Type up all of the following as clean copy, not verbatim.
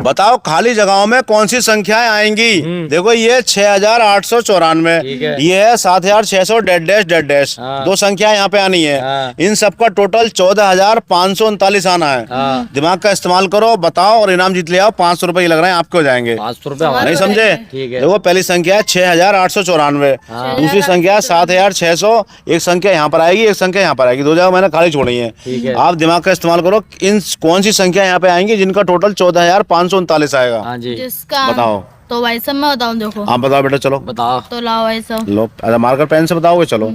बताओ खाली जगहों में कौन सी संख्याएं आएंगी। देखो ये 6894, ये है 7600 डेड डैश डेड डैश, दो संख्या यहाँ पे आनी है। इन सबका टोटल 14539 आना है। दिमाग का इस्तेमाल करो, बताओ और इनाम जीत ले आओ। 500 रुपए लग रहे हैं आपके, हो जाएंगे 500 रुपए। नहीं समझे? देखो पहली संख्या है 6894, दूसरी संख्या है 7600, एक संख्या यहाँ पर आएगी, एक संख्या यहाँ पर आएगी, दो जगह मैंने खाली छोड़ी है। आप दिमाग का इस्तेमाल करो, इन कौन सी संख्या यहाँ पे आएंगी जिनका टोटल 14539 आएगा। हाँ जी, जिसका बताओ। तो भाई साहब मैं बताऊं, देखो आप बताओ बेटा, चलो बताओ। तो लाओ भाई साहब, लो मार्कर पेन से बताओगे। चलो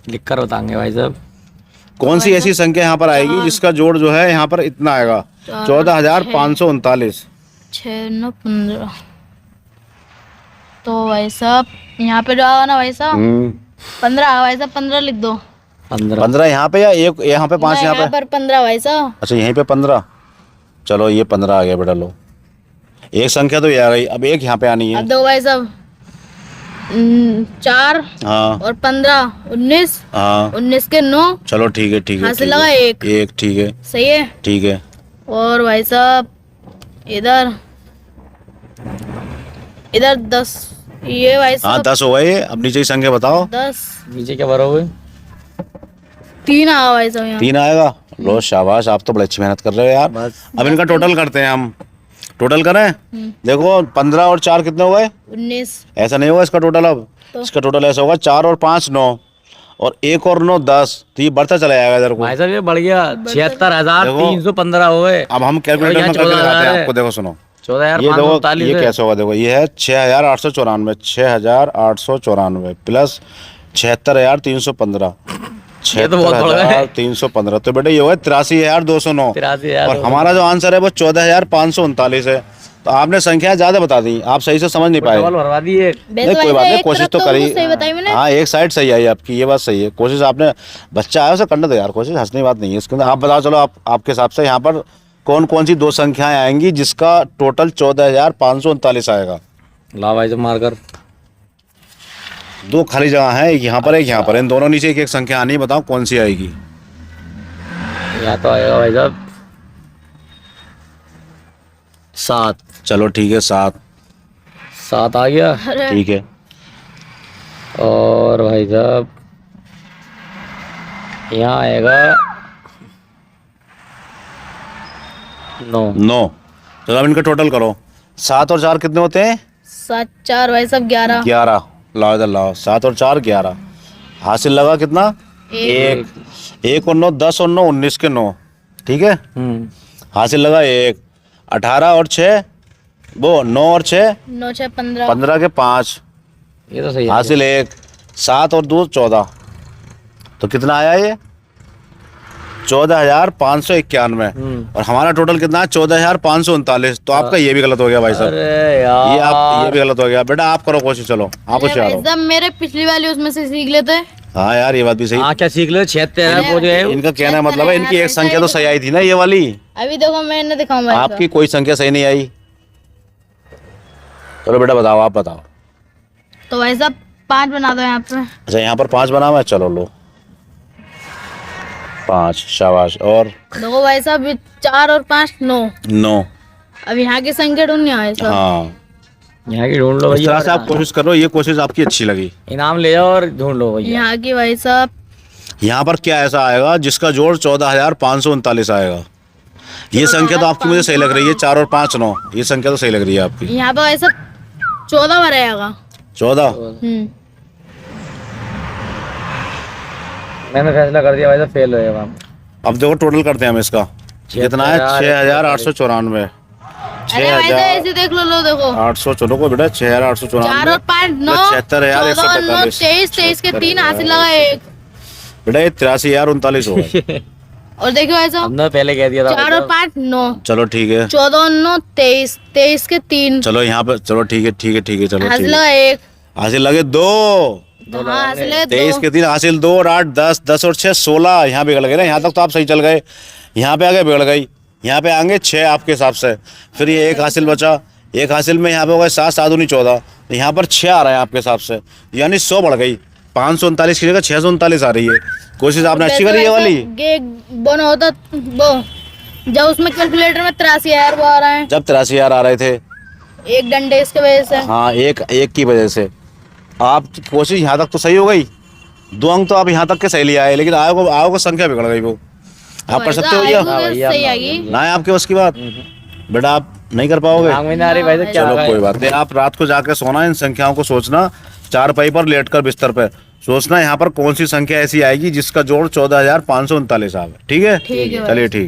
लिख कर बताएंगे भाई साहब। कौन सी ऐसी संख्या यहाँ पर आएगी जिसका जोड़ जो है यहाँ पर इतना आएगा, 14539। 6 9 15। तो भाई साहब यहाँ पे जो आएगा ना भाई साहब 15, भाई साहब 15 लिख दो। 15 यहाँ पे या एक यहाँ पे 5 यहाँ पे 15 भाई साहब। अच्छा यहीं पे 15। चलो ये 15 आ गया बेटा, लो एक संख्या तो ये आ गई, अब एक यहाँ पे आनी है। अब दो भाई साहब 4 हाँ और 15 19, हाँ 19 के 9। चलो ठीक है ठीक है, हासिल लगा एक ठीक है सही है। ठीक है। और भाई साहब इधर 10, ये भाई हाँ साहब 10 हो गए। अब नीचे की संख्या बताओ। 10 नीचे क्या भरोगे? 3 आया भाई साहब यहाँ। 3 आएगा। लो शाबाश, आप तो बड़ी अच्छी मेहनत कर रहे हो यार। अब इनका टोटल करते हैं हम, टोटल करें। देखो 15 और 4 कितने हो गए? 19। ऐसा नहीं होगा इसका टोटल। अब इसका टोटल ऐसा होगा 4 और 5 9 और 1 और 9 10। तो ये बढ़ता चला जाएगा इधर को। भाई साहब ये बढ़ गया, 76,315 हो गए। अब हम कैलकुलेटर में करके दिखाते हैं आपको। देखो सुनो, ये देखो ये कैसे होगा। देखो ये है 6894, 6894 प्लस 76,315, 76,315। तो बेटा ये होगा 83,209। 83,000। और हमारा जो आंसर है वो 14,539 है। तो आपने संख्या ज्यादा बता दी, आप सही से समझ नहीं पाए। भरवा दिए। नहीं कोई बात नहीं, कोशिश तो करी। हाँ एक साइड सही आई आपकी, ये बात सही है। कोशिश आपने, बच्चा आया उसे करने दो यार कोशिश, हंसने की बात नहीं है इसके अंदर। आप बताओ चलो, आपके हिसाब से यहाँ पर कौन कौन सी दो संख्याएं आएंगी जिसका टोटल 14,539 आएगा। ला भाई साहब मारकर। दो खाली जगह है, एक यहाँ पर एक यहाँ पर, इन दोनों नीचे एक एक संख्या आनी है। बताओ कौन सी आएगी। यहाँ तो आएगा भाई साहब 7। चलो ठीक है 7 आ गया। ठीक है। और भाई साहब यहाँ आएगा 9। चलो अब इनका टोटल करो। 7 और 4 कितने होते हैं? 7 4 भाई साहब 11। 11। लाओ इधर लाओ। 7 और 4 11। हासिल लगा कितना? 1। 1 और 9 10 और 9 19 के 9। ठीक है। हासिल लगा 1। 18 और 6 वो 9 और 6 9 6 15। 15 के 5। ये तो सही है। हासिल 1। 7 और 2 14। तो कितना आया ये? 14,591। और हमारा टोटल कितना है? 14,539। तो आपका ये भी गलत हो गया भाई साहब। अरे यार ये भी गलत हो गया। बेटा आप करो कोशिश, चलो आप होशियार हो। मेरे पिछली वाली उसमें से सीख लेते। हाँ यार ये बात भी सही। हाँ क्या सीख लो, 76 पहुंच गए। इनका कहने का मतलब है इनकी एक संख्या तो सही आई थी ना, ये वाली। अभी देखो मैंने दिखाऊंगा आपकी कोई संख्या सही नहीं आई। चलो बेटा बताओ, आप बताओ। तो भाई साहब 5 बना दो यहाँ पे। अच्छा यहाँ पर 5 बना हुआ है। चलो लो 5, शाबाश। और देखो भाई साहब 4 और 5 9। अब यहाँ की संख्या ढूंढनी है भाई साहब। हाँ यहाँ की ढूंढ लो इस तरह भैया। से आप कोशिश करो, ये कोशिश आपकी अच्छी लगी। इनाम ले जाओ और ढूंढ लो भैया। यहाँ की भाई साहब यहाँ पर क्या ऐसा आएगा जिसका जोड़ 14,539 आएगा। ये संख्या तो आपकी मुझे सही लग रही है। 4 और 5 9, ये संख्या तो सही लग रही है आपकी। यहाँ पे भाई साहब 14 भरेगा। 14। मैंने फैसला कर दिया भाई साहब, फेल होएगा। अब देखो टोटल करते हैं हम इसका। कितना है? 6,894। अरे भाई साहब ऐसे देख लो देखो 800। चलो को बेटा 6,894। 4 और 5 9 76,145। 23 के 3 हासिल लगा 1। बेटा ये 83,039 होगा। और देखियो भाई साहब हमने पहले कह दिया था 4 और 5 9। चलो ठीक है। 14 और 9 23, 23 के 3। चलो यहाँ पे चलो ठीक है ठीक है ठीक है। चलो हासिल ठीक है। लगा 1। हासिल लगे 2। हाँ हासिल लगा 23 के 3 हासिल 2 और 8 10, 10 और 6 16। यहाँ बिगड़ गए ना, यहाँ तक तो आप सही चल गए। यहाँ पे आगे बिगड़ गई। यहाँ पे आएंगे 6 आपके हिसाब से। फिर ये एक हासिल बचा, एक हासिल में यहाँ पे होगा 7 7 19 14। तो यहाँ पर 6 आ रहा है आपके हिसाब से, यानी 100 बढ़ गई। 539 की जगह 639 आ रही है। कोशिश आपने अच्छी करी है वाली। बोना होता वो जब उसमें कैलकुलेटर में 83,000 वो आ रहा है, जब 83,000 आ रहे थे, एक डंडे इसके वजह से। हाँ एक की वजह से। आप कोशिश यहाँ तक तो सही हो गई, 2 अंक तो आप यहाँ तक के सही ले आए, लेकिन आओ को संख्या बिगड़ गई। वो आप कर सकते हो भैया? सही आएगी ना है आपके उसकी बात बेटा, आप नहीं कर पाओगे। चलो कोई बात नहीं, आप रात को जाके सोना, इन संख्याओं को सोचना, चारपाई पर लेटकर बिस्तर पर सोचना यहाँ पर कौन सी संख्या ऐसी आएगी जिसका जोड़ 14,539 आ गया। ठीक है, ठीक है भाई। चलिए ठीक है।